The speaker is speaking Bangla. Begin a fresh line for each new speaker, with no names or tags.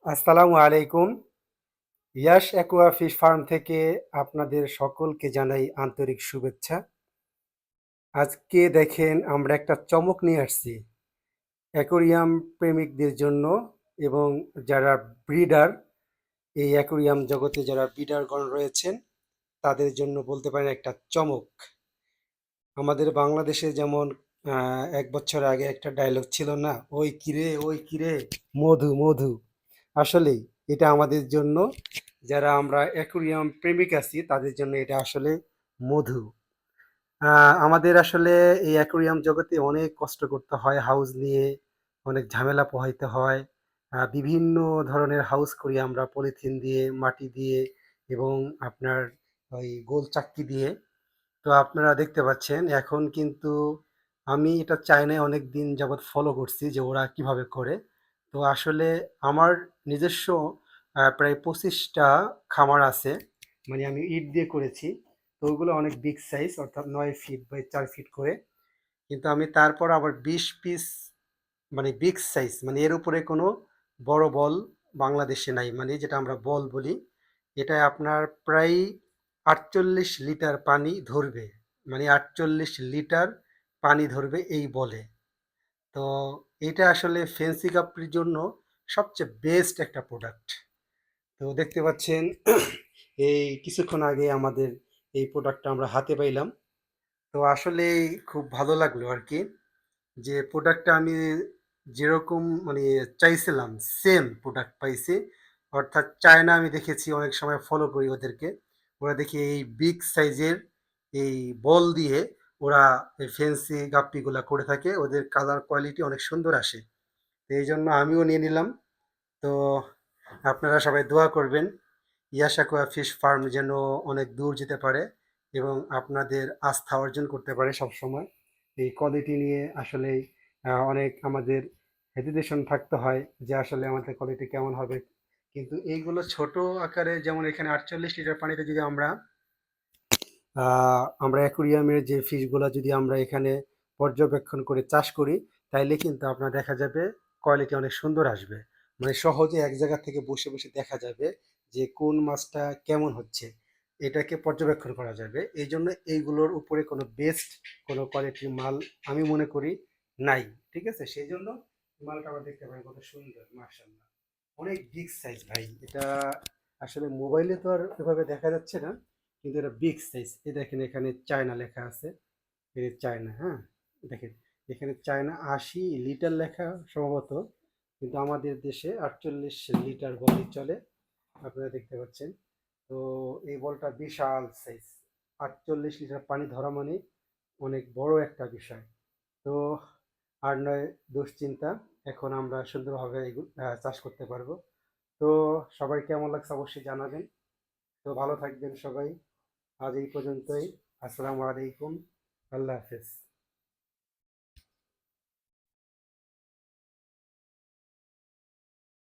আসসালামু আলাইকুম। ইয়াস অ্যাকুয়া ফিশ ফার্ম থেকে আপনাদের সকলকে জানাই আন্তরিক শুভেচ্ছা। আজকে দেখেন আমরা একটা চমক নিয়ে আসছি অ্যাকোরিয়াম প্রেমিকদের জন্য এবং যারা ব্রিডার, এই অ্যাকোরিয়াম জগতে যারা ব্রিডারগণ রয়েছেন তাদের জন্য বলতে পারেন একটা চমক। আমাদের বাংলাদেশে যেমন ১ বছর আগে একটা ডায়লগ ছিল না? "ওই কিরে, ওই কিরে মধু, মধু।" আসলেই এটা আমাদের জন্য, যারা আমরা অ্যাকুরিয়াম প্রেমিক আছি তাদের জন্য এটা আসলে মধু। আমাদের আসলে এই অ্যাকুরিয়াম জগতে অনেক কষ্ট করতে হয় হাউস নিয়ে, অনেক ঝামেলা পোহাইতে হয়। বিভিন্ন ধরনের হাউস করি আমরা পলিথিন দিয়ে, মাটি দিয়ে এবং আপনার ওই গোল চাক্কি দিয়ে। তো আপনারা দেখতে পাচ্ছেন এখন কিন্তু আমি এটা চায়নায় অনেক দিন যাবৎ ফলো করছি যে ওরা কিভাবে করে। তো আসলে আমার নিজস্ব প্রায় ২৫টা খামার আছে। মানে আমি ইট দিয়ে করেছি। তো ওগুলো অনেক বিগ সাইজ, অর্থাৎ ৯ ফিট বাই ৪ ফিট করে। কিন্তু আমি তারপর আবার ২০ পিস, মানে বিগ সাইজ, মানে এর উপরে কোনো বড় বল বাংলাদেশে নাই। মানে যেটা আমরা বল বলি, এটায় আপনার প্রায় ৪৮ লিটার পানি ধরবে। মানে ৪৮ লিটার পানি ধরবে এই বলে। তো এটা আসলে ফেন্সি কাপড়ির জন্য সবচেয়ে বেস্ট একটা প্রোডাক্ট। তো দেখতে পাচ্ছেন এই কিছুক্ষণ আগে আমাদের এই প্রোডাক্টটা আমরা হাতে পাইলাম। তো আসলেই খুব ভালো লাগলো আরকি। যে প্রোডাক্টটা আমি যেরকম মানে চাইছিলাম সেম প্রোডাক্ট পাইছি। অর্থাৎ চায়না আমি দেখেছি, অনেক সময় ফলো করি ওদেরকে। ওরা দেখি এই বিগ সাইজের এই বল দিয়ে ওরা এই ফেন্সি গাপ্পিগুলা করে থাকে। ওদের কালার কোয়ালিটি অনেক সুন্দর আসে। তো এইজন্য আমিও নিয়ে নিলাম। তো আপনারা সবাই দোয়া করবেন ইয়াস অ্যাকুয়া ফিশ ফার্ম যেন অনেক দূর যেতে পারে এবং আপনাদের আস্থা অর্জন করতে পারে সবসময়। এই কোয়ালিটি নিয়ে আসলেই অনেক আমাদের হেজিটেশন থাকতে হয় যে আসলে আমাদের কোয়ালিটি কেমন হবে। কিন্তু এইগুলো ছোট আকারে, যেমন এখানে ৪৮ লিটার পানিতে যদি আমরা অ্যাকুরিয়ামের যে ফিশগুলা যদি আমরা এখানে পর্যবেক্ষণ করে চাষ করি, তাইলে কিন্তু আপনার দেখা যাবে কোয়ালিটি অনেক সুন্দর আসবে। মানে সহজে এক জায়গা থেকে বসে বসে দেখা যাবে যে কোন মাছটা কেমন হচ্ছে, এটাকে পর্যবেক্ষণ করা যাবে। এই জন্য এইগুলোর উপরে কোনো বেস্ট কোনো কোয়ালিটির মাল আমি মনে করি নাই। ঠিক আছে, সেই জন্য মালটা আমরা দেখতে পাই কত সুন্দর, মার্শাল্লাহ অনেক বিগ সাইজ ভাই। এটা আসলে মোবাইলে তো আর এভাবে দেখা যাচ্ছে না, কিন্তু এটা বিগ সাইজ। এই দেখেন এখানে চায়না লেখা আছে, এই চায়না, হ্যাঁ দেখেন এখানে চায়না ৮০ লিটার লেখা সম্ভবত, কিন্তু আমাদের দেশে ৪৮ লিটার বলই চলে। আপনারা দেখতে পাচ্ছেন। তো এই বলটা বিশাল সাইজ, ৪৮ লিটার পানি ধরা মানে অনেক বড় একটা বিষয়। তো আর নয় দুশ্চিন্তা, এখন আমরা সুন্দরভাবে চাষ করতে পারবো। তো সবাই কেমন লাগছে অবশ্যই জানাবেন। তো ভালো থাকবেন সবাই। আজ এই পর্যন্তই। আসসালামু আলাইকুম। আল্লাহ হাফেজ।